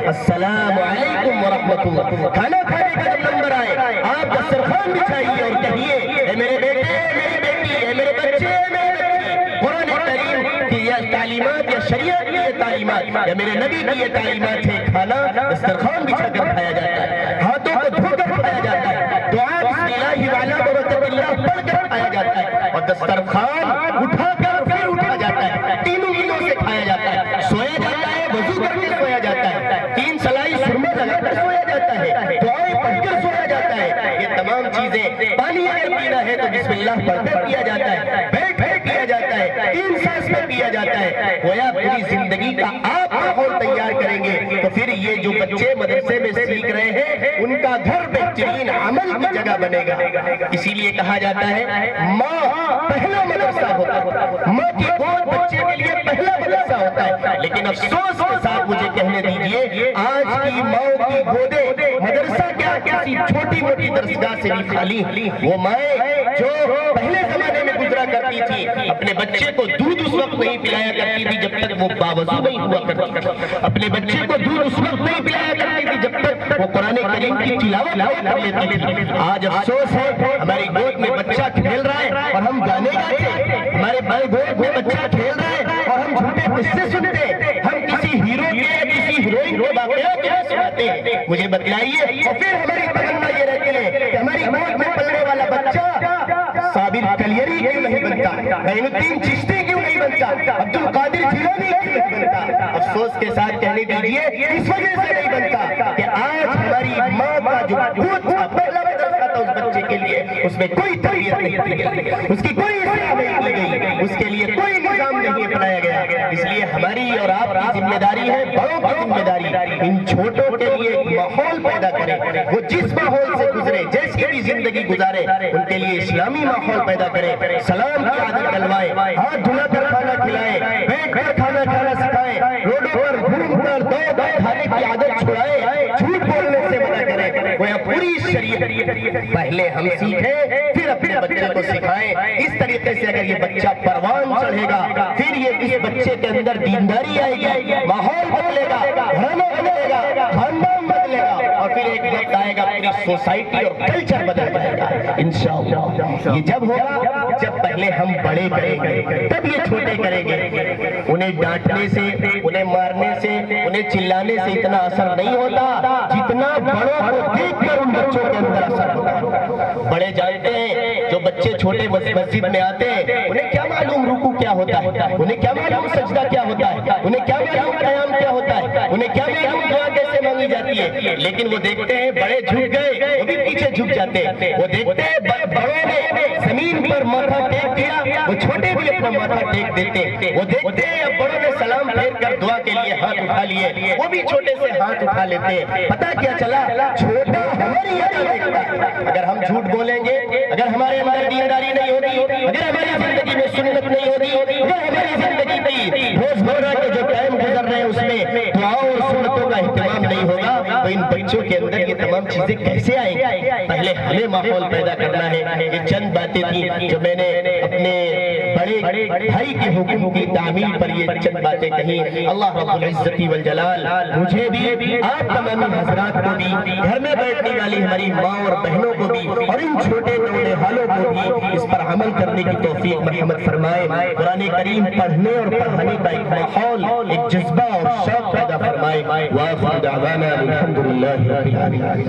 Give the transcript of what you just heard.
السلام علیکم ورحمۃ اللہ۔ کھانا کھانے کا جب نمبر آئے آپ دسترخوان بچھائیے اور کہیے اے میرے بیٹے، میری بیٹی، اے میرے بچے، میرے بچی، قرآن کریم کی یہ تعلیمات یا شریعت کی یہ تعلیمات یا میرے نبی کی یہ تعلیمات ہے، کھانا دسترخوان بچھا کر کھایا جاتا ہے، ہاتھوں کو دھو کر کھایا جاتا ہے، دعا بسم اللہ وعلی برکت اللہ پڑھ کر کھایا جاتا ہے، اور دسترخوان اٹھا کر پھر اٹھا جاتا ہے، تینوں دنوں سے کھایا جاتا ہے، سویا جاتا ہے، وضو کر کے سویا جاتا ہے، 3 سلائی سرما لگا کر سویا جاتا ہے، دعائیں پڑھ کر سویا جاتا ہے، یہ تمام چیزیں پانی اگر پینا ہے تو بسم اللہ پڑھ کر پیا جاتا ہے، بیٹھ کر پیا جاتا ہے، 3 سانس میں پیا جاتا ہے، گویا پوری زندگی کا آپ ماحول تیار کریں گے تو پھر یہ جو بچے مدرسے میں سیکھ رہے ہیں ان کا گھر بہترین عمل کی جگہ بنے گا۔ اسی لیے کہا جاتا ہے ماں پہلا مدرسہ ہوتا ہے، ماں کی گود بچے کے لیے پہلا مدرسہ ہوتا ہے، لیکن افسوس کے ساتھ مجھے کہنے دیجئے آج کی ماں کی گودیں مدرسہ کیا کسی چھوٹی موٹی درسگاہ سے بھی خالی، وہ مائیں جو پہلے زمانے میں گزرا کرتی تھی اپنے بچے کو دودھ اس وقت نہیں پلایا کرتی تھی جب تک وہ باوضو نہیں ہوا کرتی تھی، اپنے بچے کو دودھ اس وقت نہیں پلایا کرتی تھی جب تک وہ قرآن کریم کی تلاوت کر لیتی تھی۔ آج افسوس ہے ہماری گود میں بچہ کھیل رہا ہے اور ہم گانے گاتے، ہمارے بھائی گود میں بچہ کھیل رہا ہے اور ہم جھوٹے قصے سنتے، ہم کسی ہیرو کے کسی ہیروئن کے واقعات کیا سناتے ہیں، مجھے بتلائیے، اور پھر ہماری تمنا یہ رہتی ہے کہ ہماری گود میں پلنے والا بچہ صابر کلیری کیوں نہیں بنتا، معین الدین چشتی کیوں نہیں بنتا، عبد القادر جیلانی کیوں نہیں بنتا؟ افسوس کے ساتھ کہنے دیجئے اس وجہ سے نہیں بنتا کہ آج ہماری ماں کا جو گود تھا پہلا مدرسہ تھا اس بچے کے لیے، اس میں کوئی تربیت نہیں کی گئی، اس کی کوئی اصلاح نہیں کی گئی، اس کے لیے کوئی نظام نہیں اپنایا گیا۔ اس لیے ہماری اور آپ کی ذمہ داری ہے، بڑوں کی ذمہ داری ان چھوٹوں کے لیے ایک ماحول پیدا کریں، وہ جس ماحول سے گزرے جیسی بھی زندگی گزارے ان کے لیے اسلامی ماحول پیدا کریں، سلام کی عادت ڈلوائیں، ہاتھ دھلا کر کھانا کھلائیں، بیٹھ کر کھانا کھانا سکھائیں، روڈوں پر گھوم کر دوڑ کر کھانے کی عادت چھڑائیں، جھوٹ بولنے سے منع کریں، گویا پوری شریعت پہلے ہم سیکھیں پھر اپنے بچے کو سکھائیں۔ اس طریقے سے اگر یہ بچہ پروان چڑھے گا پھر یہ اس بچے کے اندر دینداری آئے گی، ماحول بدلے گا، گھرانا بدلے گا، خاندان بدلے گا، اور پھر ایک وقت آئے گا پوری سوسائٹی اور کلچر بدل جائے گا انشاءاللہ۔ یہ جب ہوگا جب پہلے ہم بڑے کریں گے تب یہ چھوٹے کریں گے۔ انہیں ڈانٹنے سے، انہیں مارنے سے، انہیں چلانے سے اتنا اثر نہیں ہوتا جتنا بڑوں کو دیکھ کر ان بچوں کے اندر اثر ہوتا ہے۔ بڑے جانتے ہیں جو بچے چھوٹے مسجد میں آتے ہیں انہیں کیا معلوم رکوع کیا ہوتا ہے، انہیں کیا معلوم سجدہ کیا ہوتا ہے، انہیں کیا معلوم قیام کیا ہوتا ہے، انہیں کیا معلوم دعا کیسے مانگی جاتی ہے، لیکن وہ دیکھتے ہیں بڑے جھک گئے وہ بھی پیچھے جھک جاتے ہیں، وہ دیکھتے ہیں بڑوں نے زمین پر ماتھا ٹیک دیا وہ چھوٹے بھی اپنا ماتھا ٹیک دیتے ہیں، وہ دیکھتے ہیں اب بڑوں نے سلام پھیر کر دعا کے لیے ہاتھ اٹھا لیے وہ بھی چھوٹے سے ہاتھ اٹھا لیتے ہیں۔ پتہ کیا چلا، چھوٹا ہماری ادا دیکھتا ہے۔ اگر ہم جھوٹ بولیں گے، اگر ہمارے اندر دینداری نہیں ہوگی، اگر ہماری زندگی میں سنت نہیں ہوگی، اگر ہماری زندگی میں روزمرہ کے جو ٹائم گزر رہے ہیں اس میں دعاؤں اور سنتوں کا اہتمام نہیں ہوگا تو ان بچوں کے اندر یہ تمام چیزیں کیسے آئیں گی؟ پہلے ہمیں ماحول پیدا کرنا ہے۔ یہ چند باتیں تھیں جو میں نے اپنے بڑے بھائی کے حکم کی تعمیل پر یہ چند باتیں کہیں۔ اللہ رب العزت والجلال مجھے بھی، آپ تمام حضرات کو بھی، گھر میں بیٹھنے والی ہماری ماں اور بہنوں کو بھی، اور ان چھوٹے نونہالوں کو بھی اس پر عمل کرنے کی توفیق مرحمت فرمائے۔ قرآن کریم پڑھنے اور پڑھانے کا ایک ماحول، ایک جذبہ اور شوق پیدا فرمائے۔ وآخر دعوانا الحمدللہ رب العالمین۔